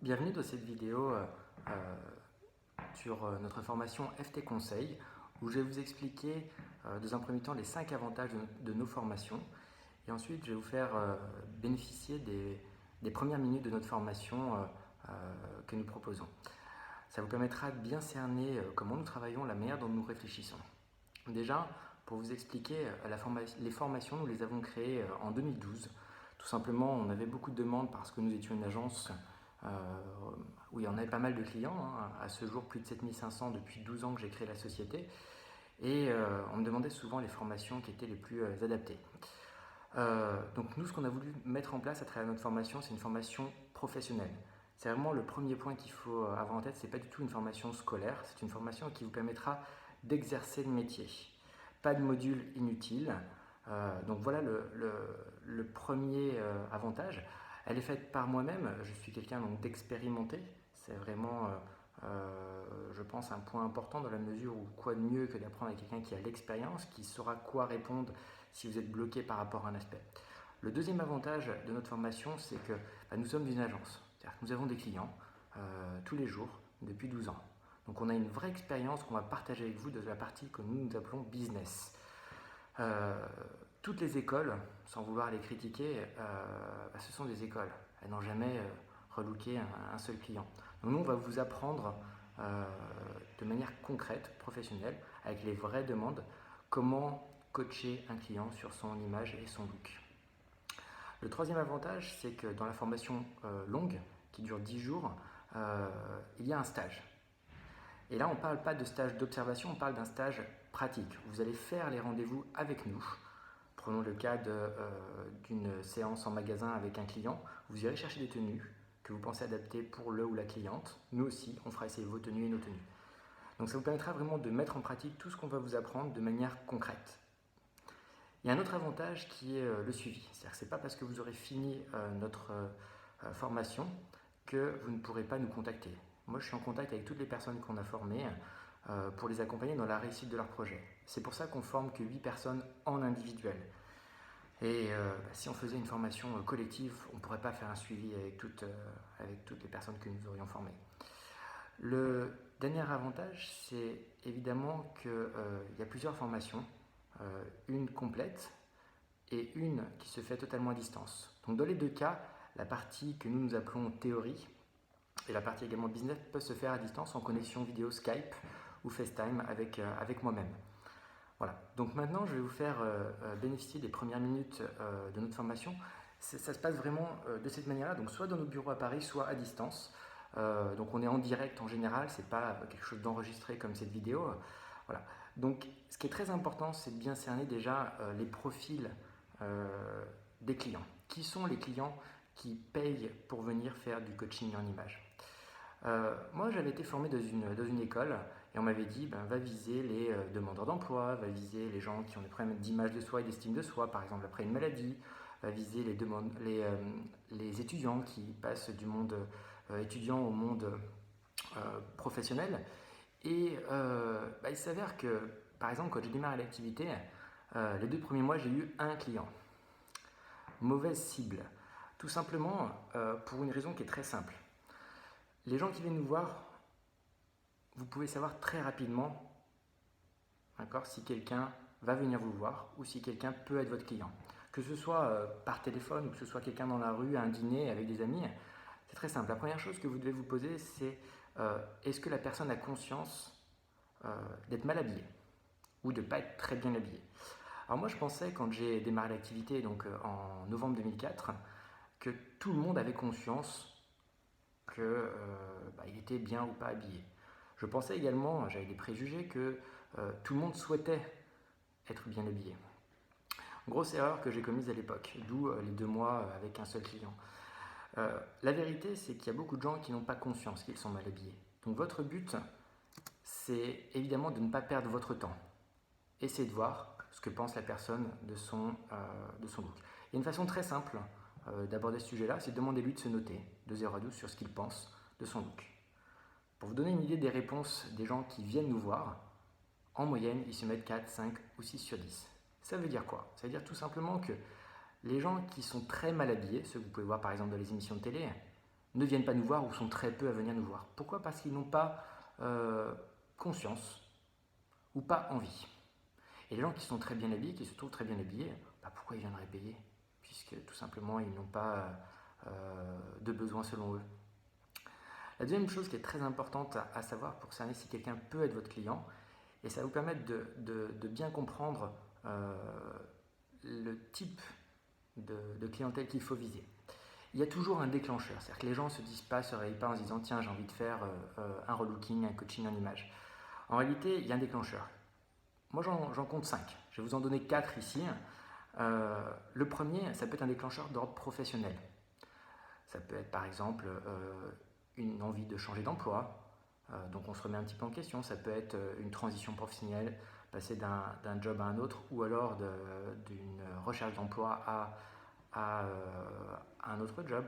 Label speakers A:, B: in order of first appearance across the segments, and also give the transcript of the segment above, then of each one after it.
A: Bienvenue dans cette vidéo sur notre formation FT Conseil où je vais vous expliquer dans un premier temps les 5 avantages de nos formations et ensuite je vais vous faire bénéficier des premières minutes de notre formation que nous proposons. Ça vous permettra de bien cerner comment nous travaillons, la manière dont nous réfléchissons. Déjà, pour vous expliquer, les formations, nous les avons créées en 2012. Tout simplement, on avait beaucoup de demandes parce que nous étions une agence où il y en avait pas mal de clients. À ce jour, plus de 7500 depuis 12 ans que j'ai créé la société. Et on me demandait souvent les formations qui étaient les plus adaptées. Donc nous, ce qu'on a voulu mettre en place à travers notre formation, c'est une formation professionnelle. C'est vraiment le premier point qu'il faut avoir en tête. Ce n'est pas du tout une formation scolaire, c'est une formation qui vous permettra d'exercer le métier. Pas de module inutile. Donc voilà le premier avantage. Elle est faite par moi-même. Je suis quelqu'un d'expérimenté. C'est vraiment, je pense, un point important dans la mesure où quoi de mieux que d'apprendre avec quelqu'un qui a l'expérience, qui saura quoi répondre si vous êtes bloqué par rapport à un aspect. Le deuxième avantage de notre formation, c'est que nous sommes une agence. C'est-à-dire que nous avons des clients tous les jours depuis 12 ans. Donc on a une vraie expérience qu'on va partager avec vous de la partie que nous appelons business. Toutes les écoles, sans vouloir les critiquer, ce sont des écoles. Elles n'ont jamais relooké un seul client. Donc nous, on va vous apprendre de manière concrète, professionnelle, avec les vraies demandes, comment coacher un client sur son image et son look. Le troisième avantage, c'est que dans la formation longue, qui dure 10 jours, il y a un stage. Et là, on ne parle pas de stage d'observation, on parle d'un stage pratique. Vous allez faire les rendez-vous avec nous. Prenons le cas d'une séance en magasin avec un client. Vous irez chercher des tenues que vous pensez adapter pour le ou la cliente. Nous aussi, on fera essayer vos tenues et nos tenues. Donc ça vous permettra vraiment de mettre en pratique tout ce qu'on va vous apprendre de manière concrète. Il y a un autre avantage qui est le suivi. C'est-à-dire que ce n'est pas parce que vous aurez fini notre formation que vous ne pourrez pas nous contacter. Moi, je suis en contact avec toutes les personnes qu'on a formées pour les accompagner dans la réussite de leur projet. C'est pour ça qu'on forme que 8 personnes en individuel. Et si on faisait une formation collective, on ne pourrait pas faire un suivi avec toutes les personnes que nous aurions formées. Le dernier avantage, c'est évidemment qu'il y a plusieurs formations, une complète et une qui se fait totalement à distance. Donc dans les deux cas, la partie que nous appelons théorie et la partie également business peut se faire à distance en connexion vidéo Skype ou FaceTime avec moi-même. Voilà, donc maintenant je vais vous faire bénéficier des premières minutes de notre formation. Ça se passe vraiment de cette manière-là, donc soit dans nos bureaux à Paris, soit à distance. Donc on est en direct en général, c'est pas quelque chose d'enregistré comme cette vidéo. Voilà. Donc ce qui est très important, c'est de bien cerner déjà les profils des clients. Qui sont les clients qui payent pour venir faire du coaching en image? Moi, j'avais été formé dans une école et on m'avait dit va viser les demandeurs d'emploi, va viser les gens qui ont des problèmes d'image de soi et d'estime de soi, par exemple après une maladie, va viser les étudiants qui passent du monde étudiant au monde professionnel. Et il s'avère que, par exemple, quand j'ai démarré l'activité, les 2 premiers mois, j'ai eu un client. Mauvaise cible. Tout simplement pour une raison qui est très simple. Les gens qui viennent nous voir, vous pouvez savoir très rapidement si quelqu'un va venir vous voir ou si quelqu'un peut être votre client. Que ce soit par téléphone ou que ce soit quelqu'un dans la rue, à un dîner avec des amis, c'est très simple. La première chose que vous devez vous poser, c'est est-ce que la personne a conscience d'être mal habillée ou de ne pas être très bien habillée. Alors moi, je pensais quand j'ai démarré l'activité, donc en novembre 2004, que tout le monde avait conscience qu'il était bien ou pas habillé. Je pensais également, j'avais des préjugés, que tout le monde souhaitait être bien habillé. Grosse erreur que j'ai commise à l'époque, d'où les 2 mois avec un seul client. La vérité, c'est qu'il y a beaucoup de gens qui n'ont pas conscience qu'ils sont mal habillés. Donc votre but, c'est évidemment de ne pas perdre votre temps. Essayez de voir ce que pense la personne de son look. Il y a une façon très simple d'aborder ce sujet-là, c'est de demander lui de se noter de 0 à 12 sur ce qu'il pense de son look. Pour vous donner une idée des réponses des gens qui viennent nous voir, en moyenne, ils se mettent 4, 5 ou 6 sur 10. Ça veut dire quoi? Ça veut dire tout simplement que les gens qui sont très mal habillés, ceux que vous pouvez voir par exemple dans les émissions de télé, ne viennent pas nous voir ou sont très peu à venir nous voir. Pourquoi? Parce qu'ils n'ont pas conscience ou pas envie. Et les gens qui sont très bien habillés, qui se trouvent très bien habillés, pourquoi ils viendraient payer? Puisque tout simplement ils n'ont pas de besoin selon eux. La deuxième chose qui est très importante à savoir pour cerner si quelqu'un peut être votre client, et ça va vous permettre de bien comprendre le type de clientèle qu'il faut viser. Il y a toujours un déclencheur, c'est-à-dire que les gens se réveillent pas en se disant tiens j'ai envie de faire un relooking, un coaching en image. En réalité, il y a un déclencheur. Moi j'en compte 5, je vais vous en donner 4 ici. Le premier, ça peut être un déclencheur d'ordre professionnel. Ça peut être par exemple une envie de changer d'emploi, donc on se remet un petit peu en question. Ça peut être une transition professionnelle, passer d'un job à un autre, ou alors d'une recherche d'emploi à un autre job.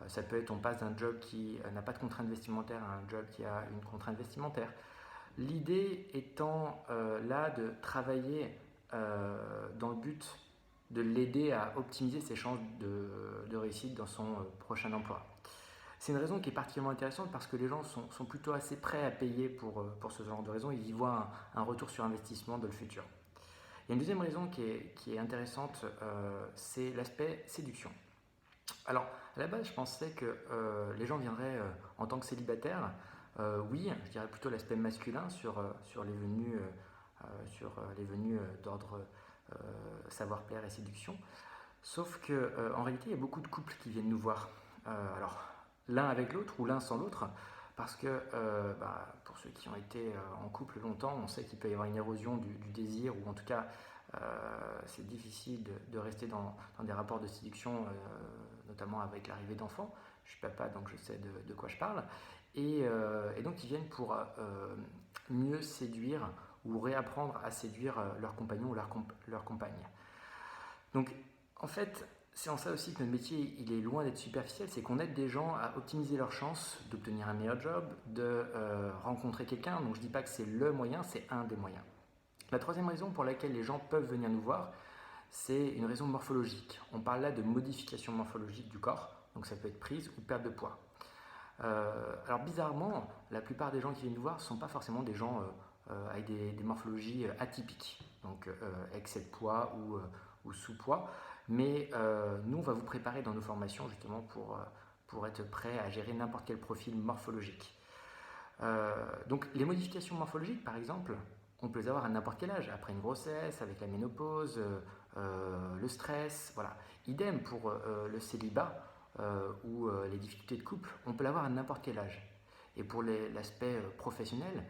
A: Ça peut être on passe d'un job qui n'a pas de contrainte vestimentaire à un job qui a une contrainte vestimentaire. L'idée étant là de travailler dans le but de l'aider à optimiser ses chances de réussite dans son prochain emploi. C'est une raison qui est particulièrement intéressante parce que les gens sont plutôt assez prêts à payer pour ce genre de raison. Ils y voient un retour sur investissement de le futur. Il y a une deuxième raison qui est intéressante, c'est l'aspect séduction. Alors, à la base, je pensais que les gens viendraient en tant que célibataires. Oui, je dirais plutôt l'aspect masculin sur les venues d'ordre savoir-plaire et séduction. Sauf qu'en réalité, il y a beaucoup de couples qui viennent nous voir. Alors, l'un avec l'autre ou l'un sans l'autre, parce que pour ceux qui ont été en couple longtemps, on sait qu'il peut y avoir une érosion du désir, ou en tout cas, c'est difficile de rester dans des rapports de séduction, notamment avec l'arrivée d'enfants. Je suis papa, donc je sais de quoi je parle. Et donc, ils viennent pour mieux séduire ou réapprendre à séduire leur compagnon ou leur compagne. Donc, en fait, c'est en ça aussi que notre métier il est loin d'être superficiel, c'est qu'on aide des gens à optimiser leurs chances d'obtenir un meilleur job, de rencontrer quelqu'un. Donc je ne dis pas que c'est le moyen, c'est un des moyens. La troisième raison pour laquelle les gens peuvent venir nous voir, c'est une raison morphologique. On parle là de modification morphologique du corps, donc ça peut être prise ou perte de poids. Alors bizarrement, la plupart des gens qui viennent nous voir ne sont pas forcément des gens avec des morphologies atypiques, donc excès de poids ou sous-poids. Mais nous, on va vous préparer dans nos formations justement pour être prêt à gérer n'importe quel profil morphologique. Donc les modifications morphologiques, par exemple, on peut les avoir à n'importe quel âge, après une grossesse, avec la ménopause, le stress, voilà. Idem pour le célibat ou les difficultés de couple, on peut l'avoir à n'importe quel âge. Et pour l'aspect professionnel,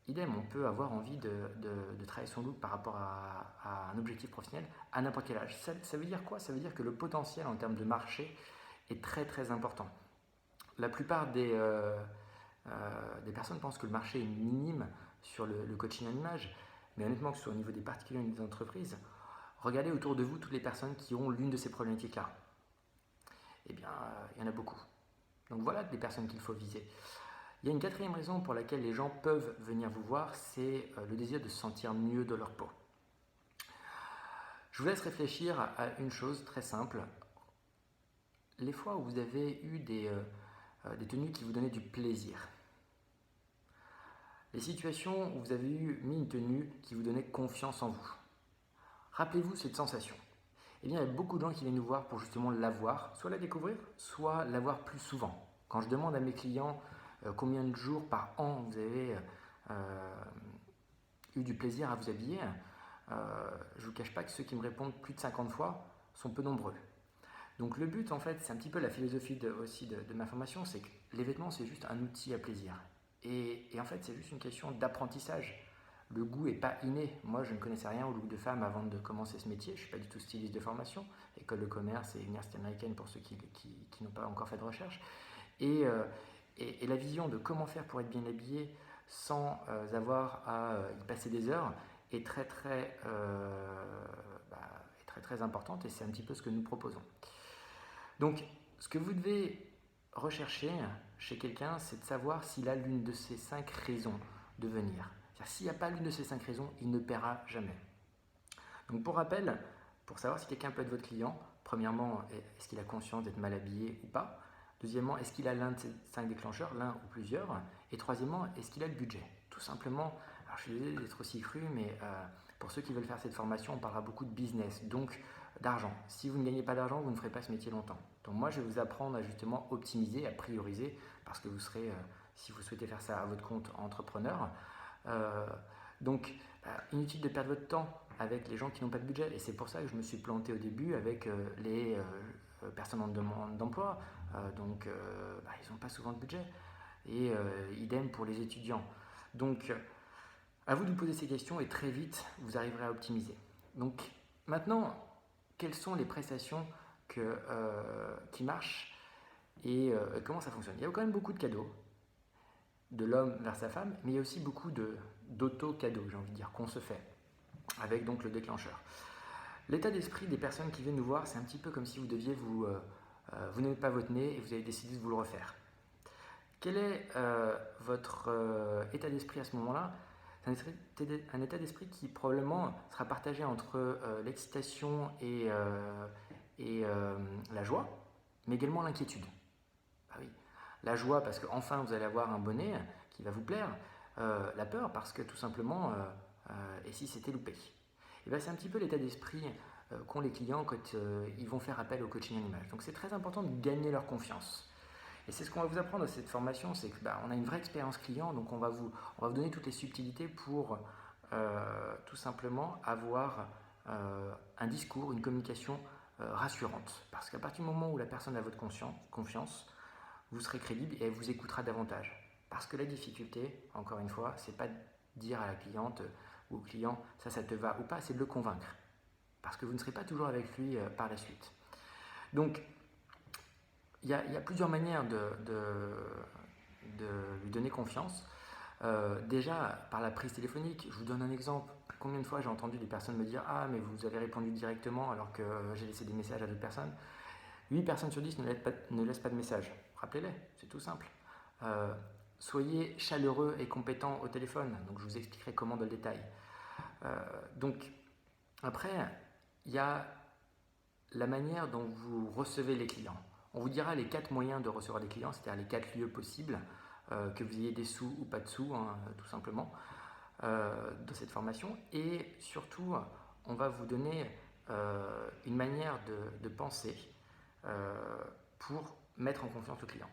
A: idem, on peut avoir envie de travailler son look par rapport à un objectif professionnel à n'importe quel âge. Ça veut dire quoi? Ça veut dire que le potentiel en termes de marché est très très important. La plupart des personnes pensent que le marché est minime sur le coaching en image, mais honnêtement, que ce soit au niveau des particuliers ou des entreprises, regardez autour de vous toutes les personnes qui ont l'une de ces problématiques-là. Eh bien, il y en a beaucoup. Donc voilà des personnes qu'il faut viser. Il y a une quatrième raison pour laquelle les gens peuvent venir vous voir, c'est le désir de se sentir mieux de leur peau. Je vous laisse réfléchir à une chose très simple. Les fois où vous avez eu des tenues qui vous donnaient du plaisir, les situations où vous avez mis une tenue qui vous donnait confiance en vous, rappelez-vous cette sensation. Eh bien, il y a beaucoup de gens qui viennent nous voir pour justement l'avoir, soit la découvrir, soit l'avoir plus souvent. Quand je demande à mes clients combien de jours par an vous avez eu du plaisir à vous habiller, je ne vous cache pas que ceux qui me répondent plus de 50 fois sont peu nombreux. Donc le but, en fait, c'est un petit peu la philosophie aussi de ma formation, c'est que les vêtements, c'est juste un outil à plaisir. Et en fait, c'est juste une question d'apprentissage. Le goût n'est pas inné. Moi, je ne connaissais rien au look de femme avant de commencer ce métier. Je ne suis pas du tout styliste de formation. École de commerce et université américaine pour ceux qui n'ont pas encore fait de recherche. Et la vision de comment faire pour être bien habillé sans avoir à y passer des heures est très très importante, et c'est un petit peu ce que nous proposons. Donc, ce que vous devez rechercher chez quelqu'un, c'est de savoir s'il a l'une de ces 5 raisons de venir. S'il n'y a pas l'une de ces 5 raisons, il ne paiera jamais. Donc pour rappel, pour savoir si quelqu'un peut être votre client, premièrement, est-ce qu'il a conscience d'être mal habillé ou pas? Deuxièmement, est-ce qu'il a l'un de ces 5 déclencheurs, l'un ou plusieurs? Et troisièmement, est-ce qu'il a le budget? Tout simplement, alors je suis désolé d'être aussi cru, mais pour ceux qui veulent faire cette formation, on parlera beaucoup de business, donc d'argent. Si vous ne gagnez pas d'argent, vous ne ferez pas ce métier longtemps. Donc moi, je vais vous apprendre à justement optimiser, à prioriser, parce que vous serez, si vous souhaitez faire ça à votre compte, entrepreneur. Donc, inutile de perdre votre temps avec les gens qui n'ont pas de budget. Et c'est pour ça que je me suis planté au début avec les personnes en demande d'emploi. Ils n'ont pas souvent de budget. Et idem pour les étudiants. Donc, à vous de vous poser ces questions et très vite, vous arriverez à optimiser. Donc, maintenant, quelles sont les prestations qui marchent et comment ça fonctionne? Il y a quand même beaucoup de cadeaux de l'homme vers sa femme, mais il y a aussi beaucoup d'auto-cadeaux, j'ai envie de dire, qu'on se fait, avec donc le déclencheur. L'état d'esprit des personnes qui viennent nous voir, c'est un petit peu comme si vous deviez vous n'aimez pas votre nez et vous avez décidé de vous le refaire. Quel est votre état d'esprit à ce moment-là? C'est un état d'esprit qui probablement sera partagé entre l'excitation et la joie, mais également l'inquiétude. Ah oui. La joie parce qu'enfin vous allez avoir un bonnet qui va vous plaire, la peur parce que tout simplement, et si c'était loupé? Et bien, c'est un petit peu l'état d'esprit qu'ont les clients quand ils vont faire appel au coaching en image. Donc c'est très important de gagner leur confiance. Et c'est ce qu'on va vous apprendre dans cette formation, c'est qu'on a une vraie expérience client, donc on va vous donner toutes les subtilités pour tout simplement avoir un discours, une communication rassurante. Parce qu'à partir du moment où la personne a votre confiance, vous serez crédible et elle vous écoutera davantage. Parce que la difficulté, encore une fois, c'est pas de dire à la cliente ou au client ça te va ou pas, c'est de le convaincre. Parce que vous ne serez pas toujours avec lui par la suite. Donc, il y a plusieurs manières de lui donner confiance. Déjà, par la prise téléphonique, je vous donne un exemple. Combien de fois j'ai entendu des personnes me dire « Ah, mais vous avez répondu directement alors que j'ai laissé des messages à d'autres personnes ». 8 personnes sur 10 ne laissent pas de message. Rappelez-les, c'est tout simple. Soyez chaleureux et compétent au téléphone. Donc, je vous expliquerai comment dans le détail. Donc, après, il y a la manière dont vous recevez les clients. On vous dira les 4 moyens de recevoir des clients, c'est-à-dire les 4 lieux possibles, que vous ayez des sous ou pas de sous, tout simplement, de cette formation. Et surtout, on va vous donner une manière de penser pour mettre en confiance le client.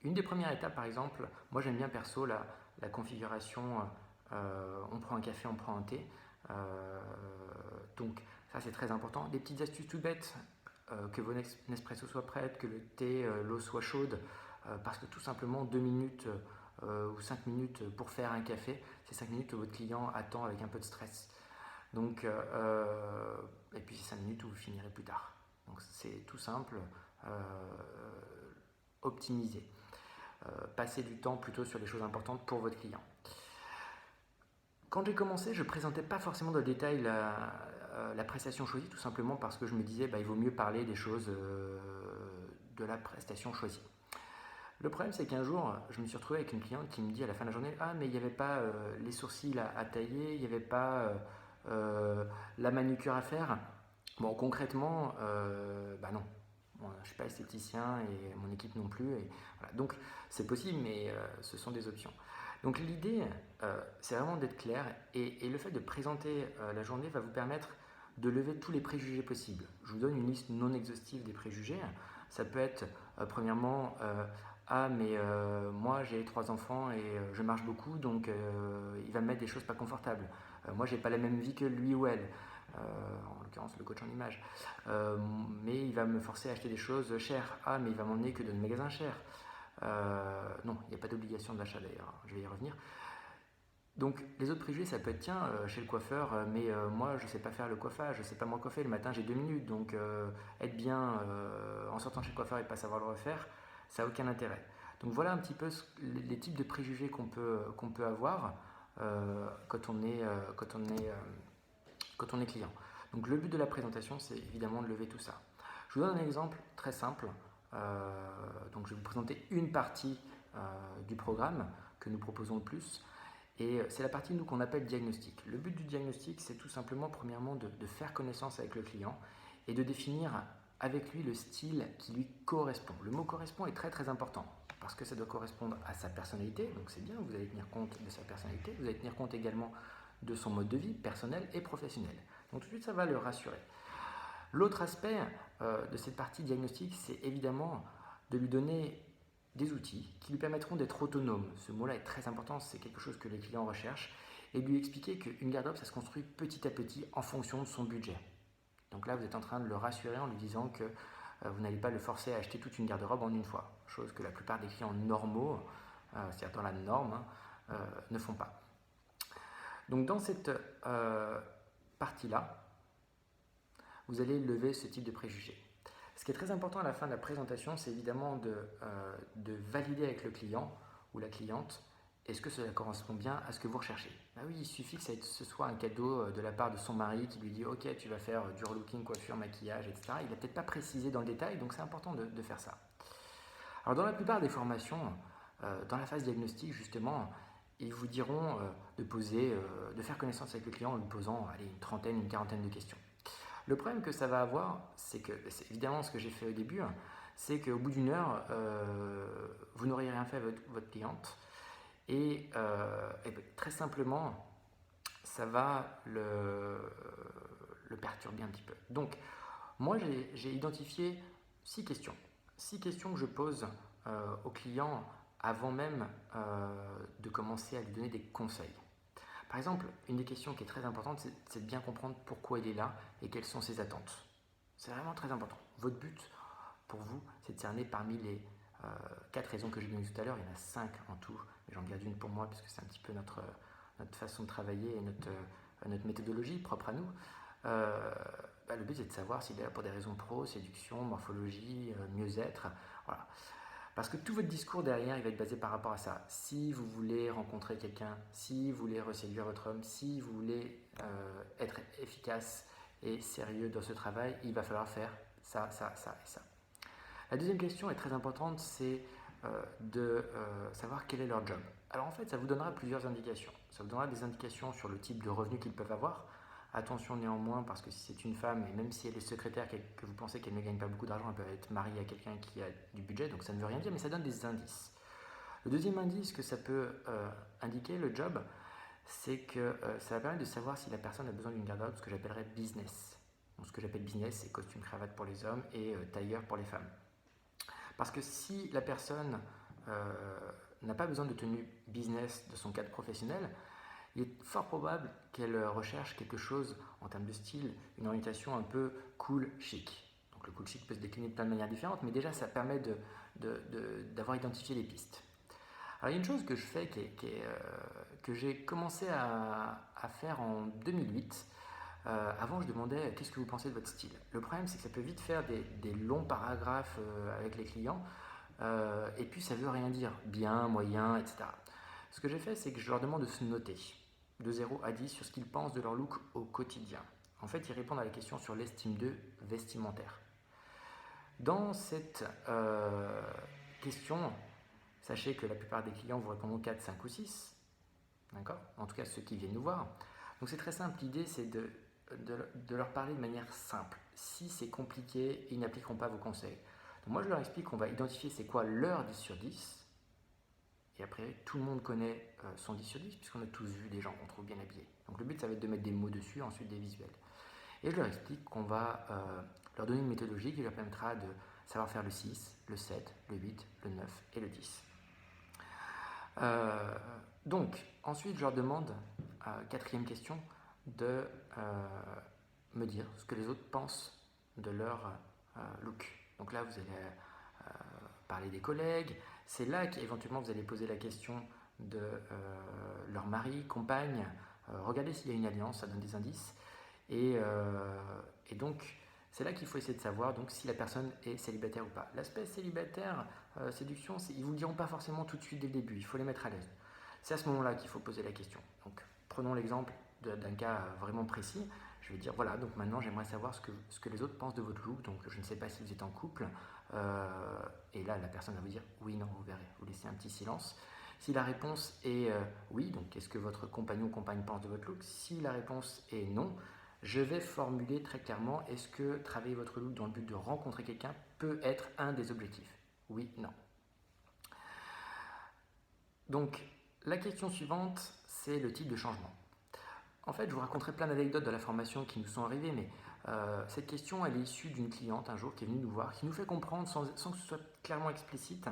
A: Une des premières étapes, par exemple, moi j'aime bien perso la configuration, on prend un café, on prend un thé. Donc ça c'est très important. Des petites astuces tout bêtes, que vos Nespresso soient prêtes, que le thé, l'eau soit chaude, parce que tout simplement 2 minutes ou 5 minutes pour faire un café, c'est 5 minutes que votre client attend avec un peu de stress. Donc, et puis c'est 5 minutes où vous finirez plus tard. Donc c'est tout simple, optimiser. Passer du temps plutôt sur les choses importantes pour votre client. Quand j'ai commencé, je ne présentais pas forcément dans le détail la prestation choisie, tout simplement parce que je me disais il vaut mieux parler des choses de la prestation choisie. Le problème, c'est qu'un jour, je me suis retrouvé avec une cliente qui me dit à la fin de la journée « Ah, mais il n'y avait pas les sourcils à tailler, il n'y avait pas la manucure à faire. » Bon, concrètement, non. Bon, je ne suis pas esthéticien et mon équipe non plus. Et voilà. Donc, c'est possible, mais ce sont des options. Donc, l'idée, c'est vraiment d'être clair. Et le fait de présenter la journée va vous permettre de lever tous les préjugés possibles. Je vous donne une liste non exhaustive des préjugés. Ça peut être, premièrement, ah, mais moi j'ai 3 enfants et je marche beaucoup, donc il va me mettre des choses pas confortables. Moi j'ai pas la même vie que lui ou elle, en l'occurrence le coach en image. Mais il va me forcer à acheter des choses chères. Ah, mais il va m'emmener que dans des magasins chers. Non, il n'y a pas d'obligation d'achat d'ailleurs, je vais y revenir. Donc les autres préjugés, ça peut être tiens, chez le coiffeur, mais moi je sais pas faire le coiffage, je sais pas moi coiffer, le matin j'ai 2 minutes, donc être bien en sortant chez le coiffeur et pas savoir le refaire, ça n'a aucun intérêt. Donc voilà un petit peu les types de préjugés qu'on peut avoir quand on est client. Donc le but de la présentation, c'est évidemment de lever tout ça. Je vous donne un exemple très simple. Donc je vais vous présenter une partie du programme que nous proposons le plus. Et c'est la partie qu'on appelle diagnostic. Le but du diagnostic, c'est tout simplement, premièrement, de faire connaissance avec le client et de définir avec lui le style qui lui correspond. Le mot correspond est très très important parce que ça doit correspondre à sa personnalité, donc c'est bien, vous allez tenir compte de sa personnalité, vous allez tenir compte également de son mode de vie personnel et professionnel. Donc tout de suite, ça va le rassurer. L'autre aspect de cette partie diagnostic, c'est évidemment de lui donner des outils qui lui permettront d'être autonome. Ce mot-là est très important, c'est quelque chose que les clients recherchent, et de lui expliquer qu'une garde-robe, ça se construit petit à petit en fonction de son budget. Donc là, vous êtes en train de le rassurer en lui disant que vous n'allez pas le forcer à acheter toute une garde-robe en une fois, chose que la plupart des clients normaux, c'est-à-dire dans la norme, ne font pas. Donc dans cette partie-là, vous allez lever ce type de préjugés. Ce qui est très important à la fin de la présentation, c'est évidemment de valider avec le client ou la cliente est-ce que cela correspond bien à ce que vous recherchez. Ah oui, il suffit que ce soit un cadeau de la part de son mari qui lui dit ok, tu vas faire du relooking, coiffure, maquillage, etc. Il n'a peut-être pas précisé dans le détail, donc c'est important de faire ça. Alors dans la plupart des formations, dans la phase diagnostic justement, ils vous diront de faire connaissance avec le client en lui posant une trentaine, une quarantaine de questions. Le problème que ça va avoir, c'est que, c'est évidemment ce que j'ai fait au début, c'est qu'au bout d'une heure, vous n'auriez rien fait avec votre cliente et très simplement, ça va le perturber un petit peu. Donc, moi, j'ai identifié 6 questions. 6 questions que je pose au client avant même de commencer à lui donner des conseils. Par exemple, une des questions qui est très importante, c'est de bien comprendre pourquoi il est là et quelles sont ses attentes. C'est vraiment très important. Votre but, pour vous, c'est de cerner parmi les 4 raisons que j'ai données tout à l'heure. Il y en a 5 en tout, mais j'en garde une pour moi parce que c'est un petit peu notre façon de travailler et notre méthodologie propre à nous. Le but, c'est de savoir s'il est là pour des raisons pro, séduction, morphologie, mieux-être. Voilà. Parce que tout votre discours derrière, il va être basé par rapport à ça. Si vous voulez rencontrer quelqu'un, si vous voulez reséduire votre homme, si vous voulez être efficace et sérieux dans ce travail, il va falloir faire ça, ça, ça et ça. La deuxième question est très importante, c'est de savoir quel est leur job. Alors en fait, ça vous donnera plusieurs indications. Ça vous donnera des indications sur le type de revenus qu'ils peuvent avoir. Attention néanmoins, parce que si c'est une femme, et même si elle est secrétaire, que vous pensez qu'elle ne gagne pas beaucoup d'argent, elle peut être mariée à quelqu'un qui a du budget, donc ça ne veut rien dire, mais ça donne des indices. Le deuxième indice que ça peut indiquer, le job, c'est que ça va permettre de savoir si la personne a besoin d'une garde-robe, ce que j'appellerais business. Donc ce que j'appelle business, c'est costume cravate pour les hommes et tailleur pour les femmes. Parce que si la personne n'a pas besoin de tenue business de son cadre professionnel, il est fort probable qu'elle recherche quelque chose en termes de style, une orientation un peu cool, chic. Donc le cool chic peut se décliner de plein de manières différentes, mais déjà ça permet d'avoir identifié les pistes. Alors il y a une chose que je fais que j'ai commencé à faire en 2008. Avant je demandais qu'est-ce que vous pensez de votre style. Le problème c'est que ça peut vite faire des longs paragraphes avec les clients et puis ça veut rien dire, bien, moyen, etc. Ce que j'ai fait c'est que je leur demande de se noter de 0 à 10 sur ce qu'ils pensent de leur look au quotidien. En fait, ils répondent à la question sur l'estime d'eux vestimentaire. Dans cette question, sachez que la plupart des clients vous répondront 4, 5 ou 6. D'accord ? En tout cas, ceux qui viennent nous voir. Donc c'est très simple, l'idée c'est de leur parler de manière simple. Si c'est compliqué, ils n'appliqueront pas vos conseils. Donc moi je leur explique qu'on va identifier c'est quoi leur 10 sur 10. Et après, tout le monde connaît son 10 sur 10 puisqu'on a tous vu des gens qu'on trouve bien habillés. Donc le but, ça va être de mettre des mots dessus, ensuite des visuels. Et je leur explique qu'on va leur donner une méthodologie qui leur permettra de savoir faire le 6, le 7, le 8, le 9 et le 10. Donc, ensuite, je leur demande, quatrième question, de me dire ce que les autres pensent de leur look. Donc là, vous allez parler des collègues. C'est là qu'éventuellement vous allez poser la question de leur mari, compagne. Regardez s'il y a une alliance, ça donne des indices. Et donc, c'est là qu'il faut essayer de savoir donc, si la personne est célibataire ou pas. L'aspect célibataire, séduction, ils ne vous le diront pas forcément tout de suite dès le début. Il faut les mettre à l'aise. C'est à ce moment-là qu'il faut poser la question. Donc, prenons l'exemple d'un cas vraiment précis. Je vais dire, voilà, donc maintenant j'aimerais savoir ce que les autres pensent de votre look. Donc, je ne sais pas si vous êtes en couple. Et là, la personne va vous dire, oui, non, vous verrez. Vous laissez un petit silence. Si la réponse est oui, donc qu'est-ce que votre compagnon ou compagne pense de votre look? Si la réponse est non, je vais formuler très clairement, est-ce que travailler votre look dans le but de rencontrer quelqu'un peut être un des objectifs? Oui, non. Donc, la question suivante, c'est le type de changement. En fait, je vous raconterai plein d'anecdotes de la formation qui nous sont arrivées, mais cette question, elle est issue d'une cliente un jour qui est venue nous voir, qui nous fait comprendre sans que ce soit clairement explicite,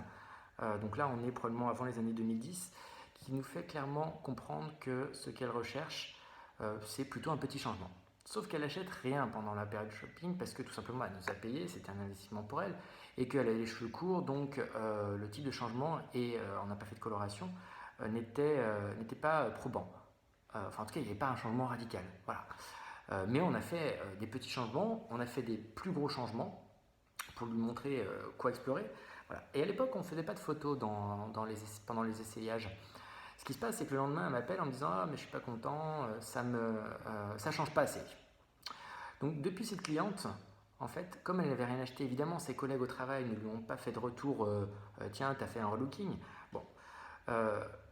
A: donc là on est probablement avant les années 2010, qui nous fait clairement comprendre que ce qu'elle recherche, c'est plutôt un petit changement. Sauf qu'elle n'achète rien pendant la période shopping parce que tout simplement elle nous a payé, c'était un investissement pour elle, et qu'elle a les cheveux courts, donc le type de changement, et on n'a pas fait de coloration, n'était pas probant. Enfin, en tout cas, il n'y avait pas un changement radical. Voilà. Mais on a fait des petits changements, on a fait des plus gros changements pour lui montrer quoi explorer. Voilà. Et à l'époque, on ne faisait pas de photos pendant les essayages. Ce qui se passe, c'est que le lendemain, elle m'appelle en me disant: ah, mais je suis pas content, ça change pas assez. Donc, depuis cette cliente, en fait, comme elle n'avait rien acheté, évidemment, ses collègues au travail ne lui ont pas fait de retour tiens, tu as fait un relooking. Bon.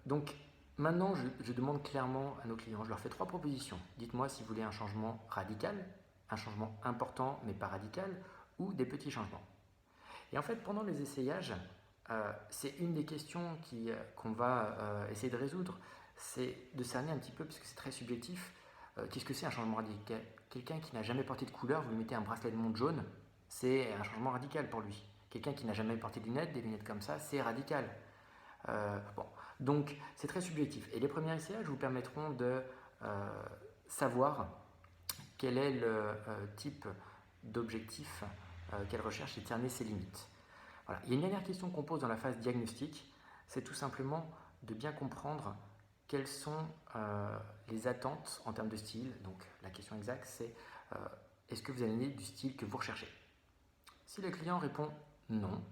A: Donc, maintenant, je demande clairement à nos clients, je leur fais 3 propositions. Dites-moi si vous voulez un changement radical, un changement important mais pas radical, ou des petits changements. Et en fait, pendant les essayages, c'est une des questions qu'on va essayer de résoudre, c'est de cerner un petit peu, parce que c'est très subjectif, qu'est-ce que c'est un changement radical? Quelqu'un qui n'a jamais porté de couleur, vous lui mettez un bracelet de montre jaune, c'est un changement radical pour lui. Quelqu'un qui n'a jamais porté de lunettes, des lunettes comme ça, c'est radical. Bon, donc c'est très subjectif. Et les premiers essayages vous permettront de savoir quel est le type d'objectif qu'elle recherche et de cerner ses limites. Voilà. Il y a une dernière question qu'on pose dans la phase diagnostic, c'est tout simplement de bien comprendre quelles sont les attentes en termes de style. Donc la question exacte, c'est est-ce que vous avez du style que vous recherchez? Si le client répond non,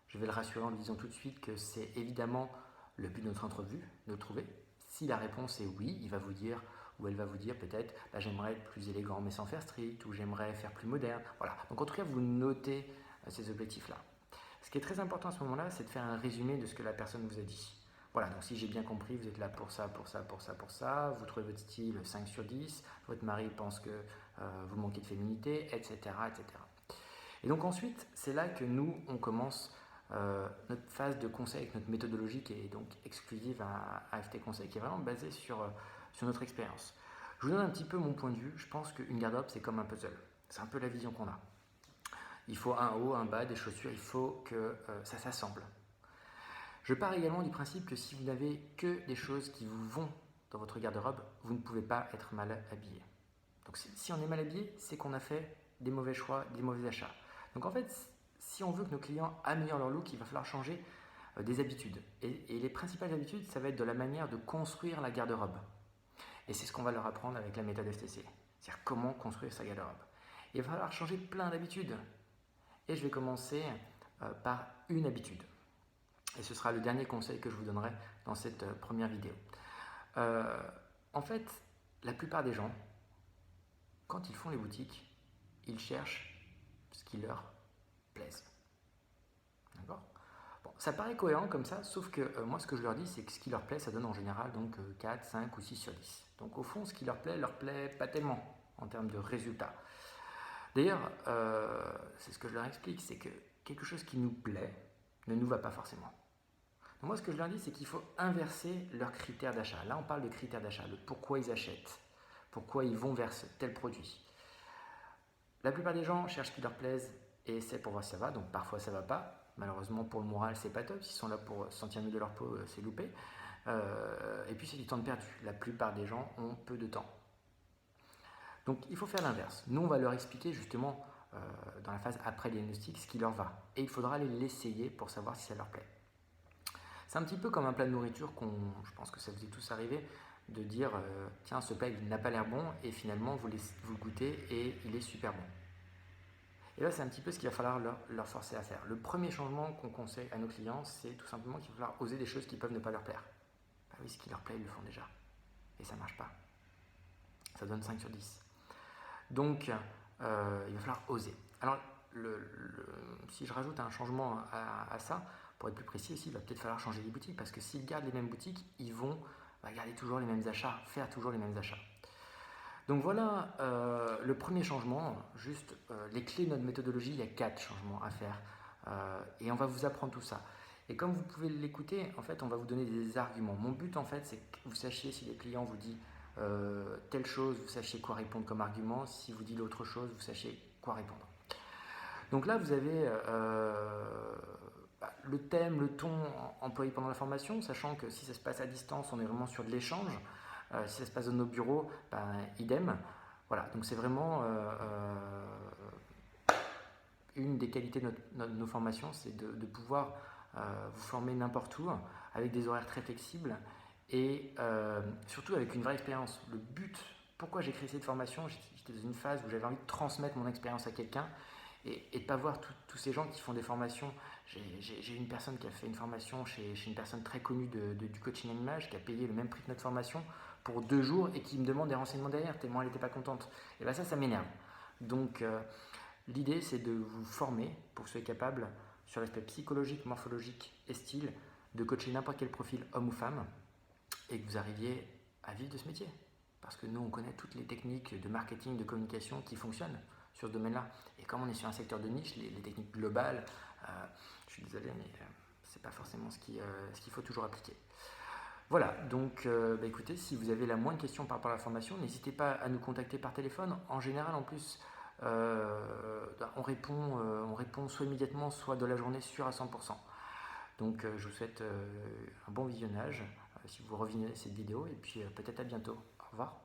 A: je vais le rassurer en lui disant tout de suite que c'est évidemment le but de notre entrevue, de le trouver. Si la réponse est oui, il va vous dire, ou elle va vous dire peut-être, bah, j'aimerais être plus élégant mais sans faire strict, ou j'aimerais faire plus moderne. Voilà. Donc en tout cas, vous notez ces objectifs-là. Ce qui est très important à ce moment-là, c'est de faire un résumé de ce que la personne vous a dit. Voilà, donc si j'ai bien compris, vous êtes là pour ça, pour ça, pour ça, pour ça, vous trouvez votre style 5 sur 10, votre mari pense que vous manquez de féminité, etc., etc. Et donc ensuite, c'est là que nous, on commence notre phase de conseil avec notre méthodologie qui est donc exclusive à AFT Conseil, qui est vraiment basée sur notre expérience. Je vous donne un petit peu mon point de vue. Je pense qu'une garde-robe, c'est comme un puzzle. C'est un peu la vision qu'on a. Il faut un haut, un bas, des chaussures, il faut que ça s'assemble. Je pars également du principe que si vous n'avez que des choses qui vous vont dans votre garde-robe, vous ne pouvez pas être mal habillé. Donc si on est mal habillé, c'est qu'on a fait des mauvais choix, des mauvais achats. Donc en fait, si on veut que nos clients améliorent leur look, il va falloir changer des habitudes. Et les principales habitudes, ça va être de la manière de construire la garde-robe. Et c'est ce qu'on va leur apprendre avec la méthode FTC. C'est-à-dire comment construire sa garde-robe. Il va falloir changer plein d'habitudes. Et je vais commencer par une habitude. Et ce sera le dernier conseil que je vous donnerai dans cette première vidéo. En fait, la plupart des gens, quand ils font les boutiques, ils cherchent ce qui leur plaise. D'accord? Bon, ça paraît cohérent comme ça, sauf que moi ce que je leur dis, c'est que ce qui leur plaît, ça donne en général donc 4, 5 ou 6 sur 10. Donc au fond, ce qui leur plaît pas tellement en termes de résultats. D'ailleurs, c'est ce que je leur explique, c'est que quelque chose qui nous plaît ne nous va pas forcément. Donc moi, ce que je leur dis, c'est qu'il faut inverser leurs critères d'achat. Là, on parle de critères d'achat, de pourquoi ils achètent, pourquoi ils vont vers tel produit. La plupart des gens cherchent ce qui leur plaise et essaient pour voir si ça va, donc parfois ça va pas. Malheureusement, pour le moral, c'est pas top. S'ils sont là pour se sentir mieux de leur peau, c'est loupé. Et puis, c'est du temps de perdu. La plupart des gens ont peu de temps. Donc, il faut faire l'inverse. Nous, on va leur expliquer justement dans la phase après diagnostic ce qui leur va. Et il faudra l'essayer pour savoir si ça leur plaît. C'est un petit peu comme un plat de nourriture je pense que ça vous est tous arrivé, de dire tiens, ce plat il n'a pas l'air bon et finalement vous le goûtez et il est super bon. Et là, c'est un petit peu ce qu'il va falloir leur forcer à faire. Le premier changement qu'on conseille à nos clients, c'est tout simplement qu'il va falloir oser des choses qui peuvent ne pas leur plaire. Bah oui, ce qui leur plaît, ils le font déjà. Et ça ne marche pas. Ça donne 5 sur 10. Donc, il va falloir oser. Alors, si je rajoute un changement à ça, pour être plus précis aussi, il va peut-être falloir changer les boutiques, parce que s'ils gardent les mêmes boutiques, ils vont garder toujours les mêmes achats, faire toujours les mêmes achats. Donc voilà le premier changement, juste les clés de notre méthodologie, il y a 4 changements à faire et on va vous apprendre tout ça. Et comme vous pouvez l'écouter, en fait, on va vous donner des arguments. Mon but, en fait, c'est que vous sachiez si les clients vous disent telle chose, vous sachiez quoi répondre comme argument. Si vous dit l'autre chose, vous sachiez quoi répondre. Donc là, vous avez le thème, le ton employé pendant la formation, sachant que si ça se passe à distance, on est vraiment sur de l'échange. Si ça se passe dans nos bureaux, idem. Voilà, donc c'est vraiment une des qualités de nos formations, c'est de pouvoir vous former n'importe où, avec des horaires très flexibles et surtout avec une vraie expérience. Le but, pourquoi j'ai créé cette formation, j'étais dans une phase où j'avais envie de transmettre mon expérience à quelqu'un et de ne pas voir tous ces gens qui font des formations. J'ai une personne qui a fait une formation chez une personne très connue du coaching à l'image, qui a payé le même prix que notre formation pour 2 jours et qui me demande des renseignements derrière, tellement elle n'était pas contente. Et bien ça m'énerve. Donc l'idée, c'est de vous former pour que vous soyez capable, sur l'aspect psychologique, morphologique et style, de coacher n'importe quel profil, homme ou femme, et que vous arriviez à vivre de ce métier. Parce que nous, on connaît toutes les techniques de marketing, de communication qui fonctionnent sur ce domaine-là. Et comme on est sur un secteur de niche, les techniques globales, je suis désolé, mais ce n'est pas forcément ce qu'il faut toujours appliquer. Voilà, donc écoutez, si vous avez la moindre question par rapport à la formation, n'hésitez pas à nous contacter par téléphone. En général, en plus, on répond soit immédiatement, soit de la journée sûr à 100%. Donc je vous souhaite un bon visionnage si vous revenez cette vidéo et puis peut-être à bientôt. Au revoir.